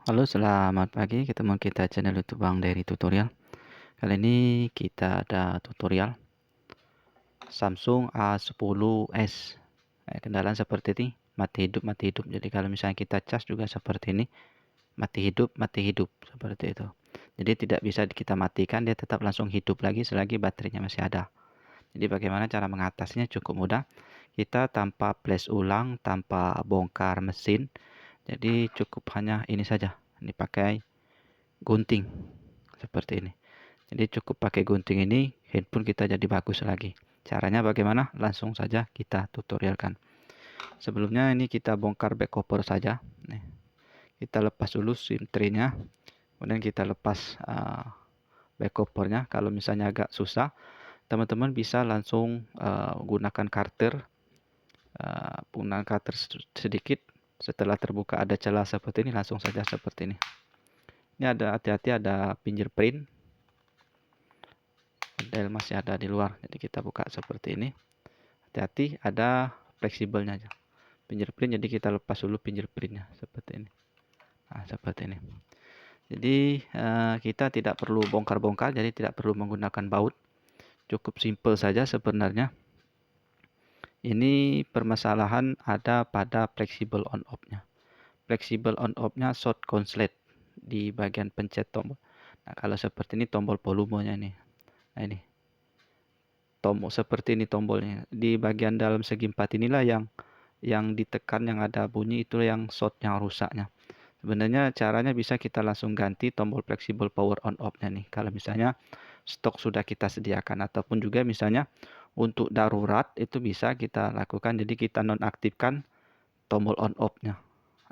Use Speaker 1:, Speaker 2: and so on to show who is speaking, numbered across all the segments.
Speaker 1: Halo, selamat pagi. Ketemu kita channel YouTube Bang Dery Tutorial. Kali ini kita ada tutorial Samsung A10s. Kendaraan seperti ini mati hidup mati hidup. Jadi kalau misalnya kita cas juga seperti ini, mati hidup seperti itu. Jadi tidak bisa kita matikan, dia tetap langsung hidup lagi selagi baterainya masih ada. Jadi bagaimana cara mengatasinya? Cukup mudah. Kita tanpa flash ulang, tanpa bongkar mesin. Jadi cukup hanya ini saja. Ini pakai gunting seperti ini. Jadi cukup pakai gunting ini, handphone kita jadi bagus lagi. Caranya bagaimana? Langsung saja kita tutorialkan. Sebelumnya ini kita bongkar back cover saja. Nih, kita lepas dulu SIM tray-nya, kemudian kita lepas back covernya. Kalau misalnya agak susah, teman-teman bisa langsung gunakan cutter, penggunaan cutter sedikit. Setelah terbuka ada celah seperti ini, langsung saja seperti ini. Ini ada hati-hati, ada fingerprint. Model masih ada di luar, jadi kita buka seperti ini. Hati-hati, ada fleksibelnya aja. Fingerprint, jadi kita lepas dulu fingerprintnya seperti ini. Nah, seperti ini. Jadi kita tidak perlu bongkar-bongkar, jadi tidak perlu menggunakan baut. Cukup simple saja sebenarnya. Ini permasalahan ada pada fleksibel on off-nya. Fleksibel on off-nya short konslet di bagian pencet tombol. Nah, kalau seperti ini tombol volumenya nih. Nah, ini tombol seperti ini tombolnya. Di bagian dalam segi empat inilah yang ditekan, yang ada bunyi, itu yang short, yang rusaknya. Sebenarnya caranya bisa kita langsung ganti tombol fleksibel power on off-nya nih. Kalau misalnya stok sudah kita sediakan, ataupun juga misalnya untuk darurat itu bisa kita lakukan. Jadi kita nonaktifkan tombol on off-nya.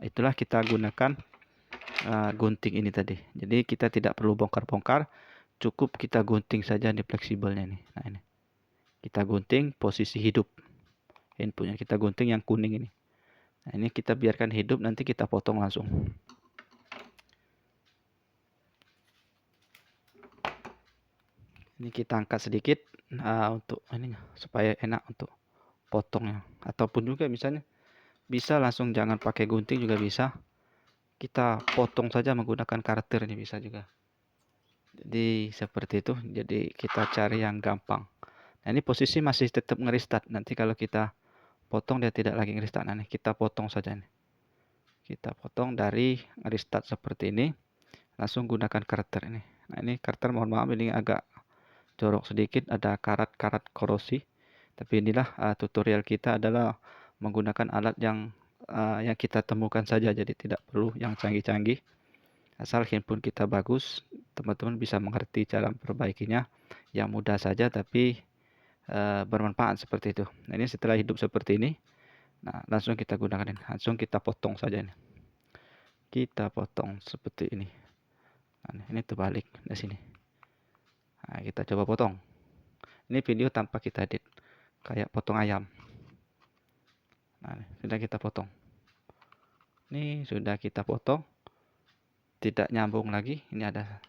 Speaker 1: Itulah kita gunakan gunting ini tadi. Jadi kita tidak perlu bongkar-bongkar, cukup kita gunting saja di fleksibelnya nih. Nah, ini kita gunting posisi hidup handphonenya, kita gunting yang kuning ini. Nah, ini kita biarkan hidup, nanti kita potong langsung. Ini kita angkat sedikit untuk ini supaya enak untuk potongnya. Ataupun juga misalnya bisa langsung, jangan pakai gunting juga bisa. Kita potong saja menggunakan cutter, ini bisa juga. Jadi seperti itu. Jadi kita cari yang gampang. Nah, ini posisi masih tetap ngerestart. Nanti kalau kita potong dia tidak lagi ngerestart. Nah, ini kita potong saja nih. Kita potong dari restart seperti ini. Langsung gunakan cutter ini. Nah, ini cutter mohon maaf ini agak jorok sedikit, ada karat-karat korosi. Tapi inilah tutorial kita adalah menggunakan alat yang kita temukan saja. Jadi tidak perlu yang canggih-canggih. Asal handphone kita bagus, teman-teman bisa mengerti cara memperbaikinya. Yang mudah saja tapi bermanfaat seperti itu. Nah, ini setelah hidup seperti ini, nah langsung kita gunakan ini. Langsung kita potong saja ini. Kita potong seperti ini. Nah, ini terbalik di sini. Nah, kita coba potong. Ini video tanpa kita edit, kayak potong ayam. Nah, ini sudah kita potong. Ini sudah kita potong. Tidak nyambung lagi. Ini ada.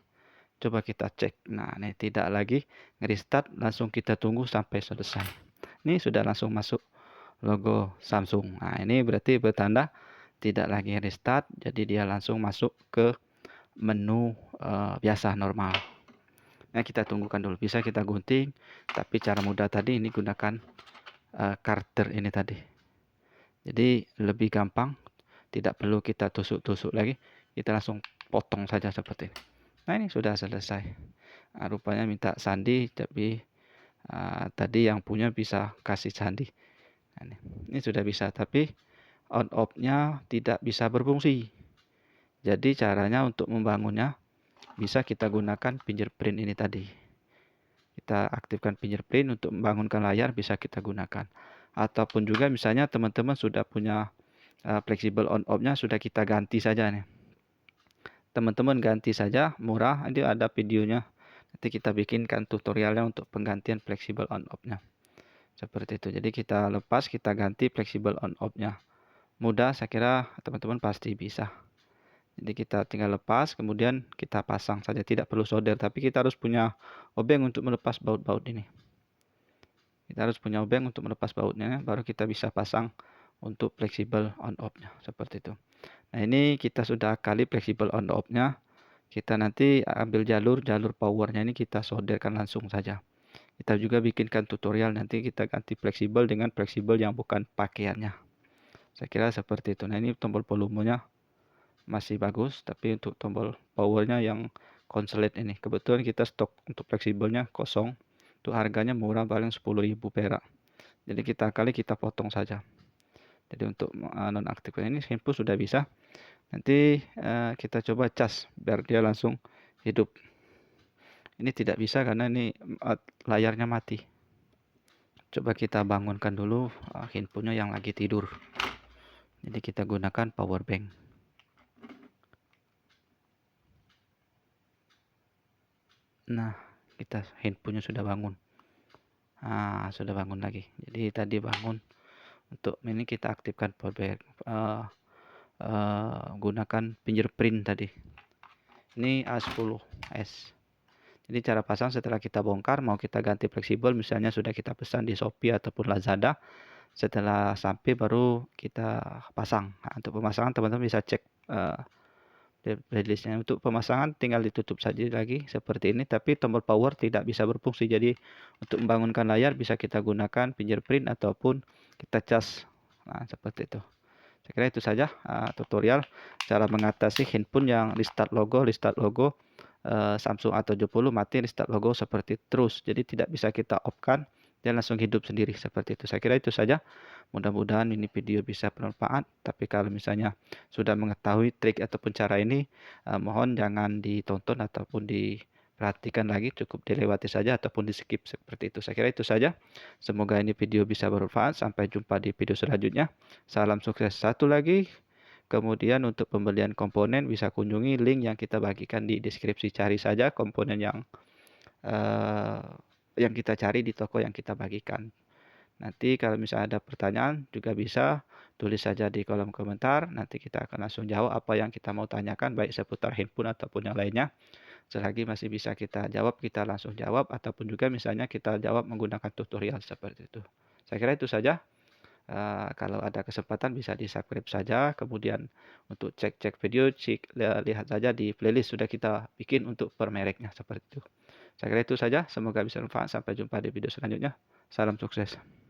Speaker 1: Coba kita cek. Nah, ini tidak lagi ngerestart. Langsung kita tunggu sampai selesai. Ini sudah langsung masuk logo Samsung. Nah, ini berarti bertanda tidak lagi restart. Jadi dia langsung masuk ke menu biasa normal. Nah, kita tunggukan dulu. Bisa kita gunting, tapi cara mudah tadi ini gunakan cutter ini tadi. Jadi lebih gampang, tidak perlu kita tusuk-tusuk lagi. Kita langsung potong saja seperti ini. Nah, ini sudah selesai. Nah, rupanya minta sandi, tapi tadi yang punya bisa kasih sandi. Nah, ini sudah bisa, tapi on off-nya tidak bisa berfungsi. Jadi caranya untuk membangunnya bisa kita gunakan fingerprint ini tadi. Kita aktifkan fingerprint untuk membangunkan layar, bisa kita gunakan. Ataupun juga misalnya teman-teman sudah punya fleksibel on off-nya, sudah kita ganti saja nih. Teman-teman ganti saja, murah, ini ada videonya. Nanti kita bikinkan tutorialnya untuk penggantian fleksibel on off-nya. Seperti itu. Jadi kita lepas, kita ganti fleksibel on off-nya. Mudah, saya kira teman-teman pasti bisa. Jadi kita tinggal lepas, kemudian kita pasang saja, tidak perlu solder, tapi kita harus punya obeng untuk melepas baut-baut ini. Kita harus punya obeng untuk melepas bautnya, baru kita bisa pasang untuk fleksibel on off-nya seperti itu. Nah, ini kita sudah kali fleksibel on off-nya. Kita nanti ambil jalur powernya ini kita solderkan langsung saja. Kita juga bikinkan tutorial, nanti kita ganti fleksibel dengan fleksibel yang bukan pakaiannya. Saya kira seperti itu. Nah, ini tombol volumenya masih bagus, tapi untuk tombol powernya yang konslet ini. Kebetulan kita stok untuk fleksibelnya kosong. Untuk harganya murah, paling 10.000 perak. Jadi kita potong saja. Jadi untuk nonaktifkan ini handphone sudah bisa. Nanti kita coba cas biar dia langsung hidup. Ini tidak bisa karena ini layarnya mati. Coba kita bangunkan dulu handphonenya yang lagi tidur. Jadi kita gunakan power bank. Nah, kita handphonenya sudah bangun. Sudah bangun lagi. Jadi tadi bangun. Untuk ini kita aktifkan power bank. Gunakan fingerprint tadi. Ini A10s. Jadi cara pasang setelah kita bongkar, mau kita ganti fleksibel, misalnya sudah kita pesan di Shopee ataupun Lazada, setelah sampai baru kita pasang. Nah, untuk pemasangan teman-teman bisa cek playlistnya. Untuk pemasangan tinggal ditutup saja lagi seperti ini, tapi tombol power tidak bisa berfungsi. Jadi untuk membangunkan layar bisa kita gunakan fingerprint ataupun kita cas. Nah, seperti itu. Saya kira itu saja tutorial cara mengatasi handphone yang restart logo Samsung A70 mati restart logo seperti terus. Jadi tidak bisa kita off-kan dan langsung hidup sendiri seperti itu. Saya kira itu saja. Mudah-mudahan ini video bisa bermanfaat. Tapi kalau misalnya sudah mengetahui trik ataupun cara ini, mohon jangan ditonton ataupun diperhatikan lagi, cukup dilewati saja ataupun di skip seperti itu. Saya kira itu saja. Semoga ini video bisa bermanfaat. Sampai jumpa di video selanjutnya. Salam sukses. Satu lagi, kemudian untuk pembelian komponen bisa kunjungi link yang kita bagikan di deskripsi. Cari saja komponen yang kita cari di toko yang kita bagikan. Nanti kalau misalnya ada pertanyaan juga bisa tulis saja di kolom komentar. Nanti kita akan langsung jawab apa yang kita mau tanyakan, baik seputar handphone ataupun yang lainnya. Selagi masih bisa kita jawab, kita langsung jawab. Ataupun juga misalnya kita jawab menggunakan tutorial seperti itu. Saya kira itu saja. Kalau ada kesempatan bisa di-subscribe saja. Kemudian untuk cek-cek video, lihat saja di playlist sudah kita bikin untuk per mereknya seperti itu. Saya kira itu saja. Semoga bisa bermanfaat. Sampai jumpa di video selanjutnya. Salam sukses.